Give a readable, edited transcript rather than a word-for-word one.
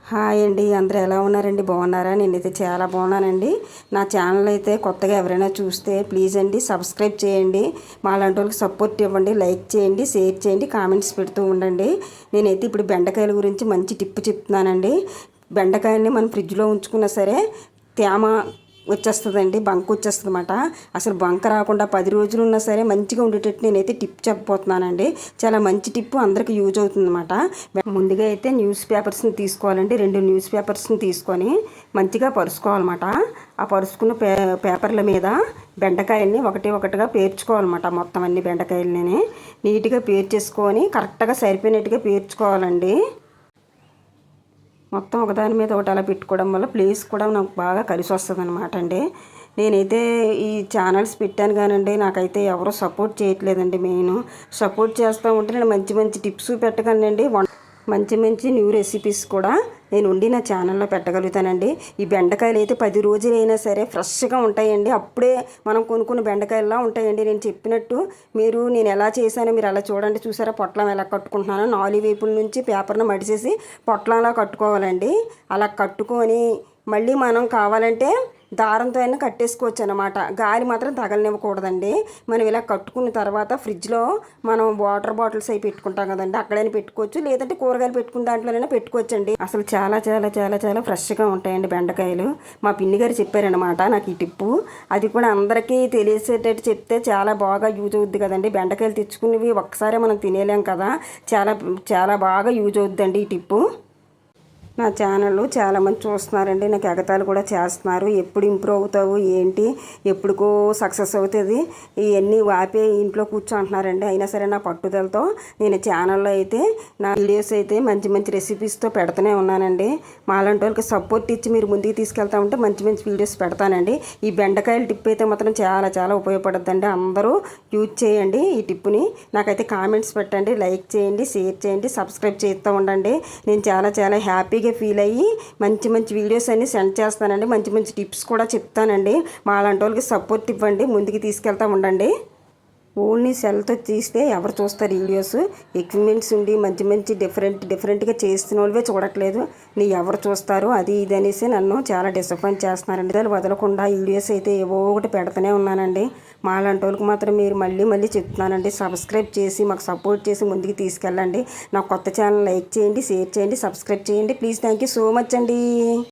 Hi అండి, అందరూ ఎలా ఉన్నారండి? బాగున్నారా? నేనైతే చాలా బాగున్నానండి. నా ఛానల్ అయితే కొత్తగా ఎవరైనా చూస్తే ప్లీజ్ అండి సబ్స్క్రైబ్ చేయండి. మాలాంటి వాళ్ళకి సపోర్ట్ ఇవ్వండి, లైక్ చేయండి, షేర్ చేయండి, కామెంట్స్ పెడుతూ ఉండండి. నేనైతే ఇప్పుడు బెండకాయల గురించి మంచి టిప్ చెప్తున్నానండి. బెండకాయల్ని మనం ఫ్రిడ్జ్లో ఉంచుకున్నా సరే తేమ వచ్చేస్తుందండి, బంక వచ్చేస్తుంది అన్నమాట. అసలు బంక రాకుండా 10 రోజులు ఉన్నా సరే మంచిగా ఉండేటట్టు నేనైతే టిప్ చెప్పబోతున్నానండి. చాలా మంచి టిప్, అందరికీ యూజ్ అవుతుంది అన్నమాట. ముందుగా అయితే న్యూస్ పేపర్స్ని తీసుకోవాలండి. 2 న్యూస్ పేపర్స్ని తీసుకొని మంచిగా పరుచుకోవాలన్నమాట. ఆ పరుచుకున్న పేపర్ల మీద బెండకాయల్ని ఒకటిగా పేర్చుకోవాలన్నమాట. మొత్తం అన్ని బెండకాయలని నీట్గా పేర్చేసుకొని కరెక్ట్గా సరిపోయినట్టుగా పేర్చుకోవాలండి. మొత్తం ఒకదాని మీద ఒకటి అలా పెట్టుకోవడం వల్ల ప్లేస్ కూడా నాకు బాగా కలిసి వస్తుంది అనమాట అండి. నేనైతే ఈ ఛానల్స్ పెట్టాను కానండి, నాకైతే ఎవరో సపోర్ట్ చేయట్లేదండి. మెయిన్ సపోర్ట్ చేస్తూ ఉంటే నేను మంచి మంచి టిప్స్ పెట్టగలనండి. మంచి మంచి న్యూ రెసిపీస్ కూడా నేను ఉండి నా ఛానల్లో పెట్టగలుగుతానండి. ఈ బెండకాయలు అయితే 10 రోజులైనా సరే ఫ్రెష్గా ఉంటాయండి. అప్పుడే మనం కొనుక్కున్న బెండకాయల్లా ఉంటాయండి. నేను చెప్పినట్టు నేను ఎలా చేశానో మీరు అలా చూడండి. చూసారా పొట్లం ఎలా కట్టుకుంటున్నానో? 4 వైపుల నుంచి పేపర్ను మడిచేసి పొట్లంలా కట్టుకోవాలండి. అలా కట్టుకొని మళ్ళీ మనం కావాలంటే దారంతో అయినా కట్టేసుకోవచ్చు అనమాట. గాలి మాత్రం తగలనివ్వకూడదండి. మనం ఇలా కట్టుకున్న తర్వాత ఫ్రిడ్జ్లో మనం వాటర్ బాటిల్స్ అవి పెట్టుకుంటాం కదండి, అక్కడైనా పెట్టుకోవచ్చు. లేదంటే కూరగాయలు పెట్టుకున్న దాంట్లోనైనా పెట్టుకోవచ్చండి. అసలు చాలా చాలా చాలా చాలా ఫ్రెష్గా ఉంటాయండి బెండకాయలు. మా పిన్ని గారు చెప్పారనమాట నాకు ఈ టిప్పు. అది కూడా అందరికీ తెలిసేటట్టు చెప్తే చాలా బాగా యూజ్ అవుద్ది కదండి. బెండకాయలు తెచ్చుకునేవి ఒక్కసారి మనం తినేలేం కదా. చాలా చాలా బాగా యూజ్ అవుద్దండి ఈ టిప్పు. నా ఛానల్ చాలామంది చూస్తున్నారండి, నాకు ఎగతాళి కూడా చేస్తున్నారు. ఎప్పుడు ఇంప్రూవ్ అవుతావు ఏంటి, ఎప్పుడుకో సక్సెస్ అవుతుంది, ఇవన్నీ వాపే ఇంట్లో కూర్చోంటున్నారండి. అయినా సరే నా పట్టుదలతో నేను ఛానల్లో అయితే నా వీడియోస్ అయితే మంచి మంచి రెసిపీస్తో పెడుతూనే ఉన్నానండి. మాలాంటి వాళ్ళకి సపోర్ట్ ఇచ్చి మీరు ముందుకు తీసుకెళ్తా ఉంటే మంచి మంచి వీడియోస్ పెడతానండి. ఈ బెండకాయల టిప్ అయితే మాత్రం చాలా చాలా ఉపయోగపడుతుందండి. అందరూ యూజ్ చేయండి ఈ టిప్పుని. నాకైతే కామెంట్స్ పెట్టండి, లైక్ చేయండి, షేర్ చేయండి, సబ్స్క్రైబ్ చేస్తూ ఉండండి. నేను చాలా చాలా హ్యాపీగా ఫీల్ అయ్యి మంచి మంచి వీడియోస్ అన్ని సెండ్ చేస్తానండి. మంచి మంచి టిప్స్ కూడా చెప్తానండి. మాలాంటి వాళ్ళకి సపోర్ట్ ఇవ్వండి, ముందుకు తీసుకెళ్తూ ఉండండి. ఓన్లీ సెల్తో తీస్తే ఎవరు చూస్తారు వీడియోస్? ఎక్విప్మెంట్స్ ఉండి మంచి మంచి డిఫరెంట్గా చేస్తున్న వాళ్ళవే చూడట్లేదు. ఎవరు చూస్తారు అది ఇది అనేసి నన్ను చాలా డిసప్పాయింట్ చేస్తున్నారండి. దాన్ని వదలకుండా వీడియోస్ అయితే ఏవో ఒకటి పెడుతూనే ఉన్నానండి. మాలాంటి వాళ్ళకి మాత్రం మీరు మళ్ళీ చెప్తున్నానండి, సబ్స్క్రైబ్ చేసి మాకు సపోర్ట్ చేసి ముందుకు తీసుకెళ్ళండి. నా కొత్త ఛానల్ లైక్ చేయండి, షేర్ చేయండి, సబ్స్క్రైబ్ చేయండి please. Thank you so much అండి.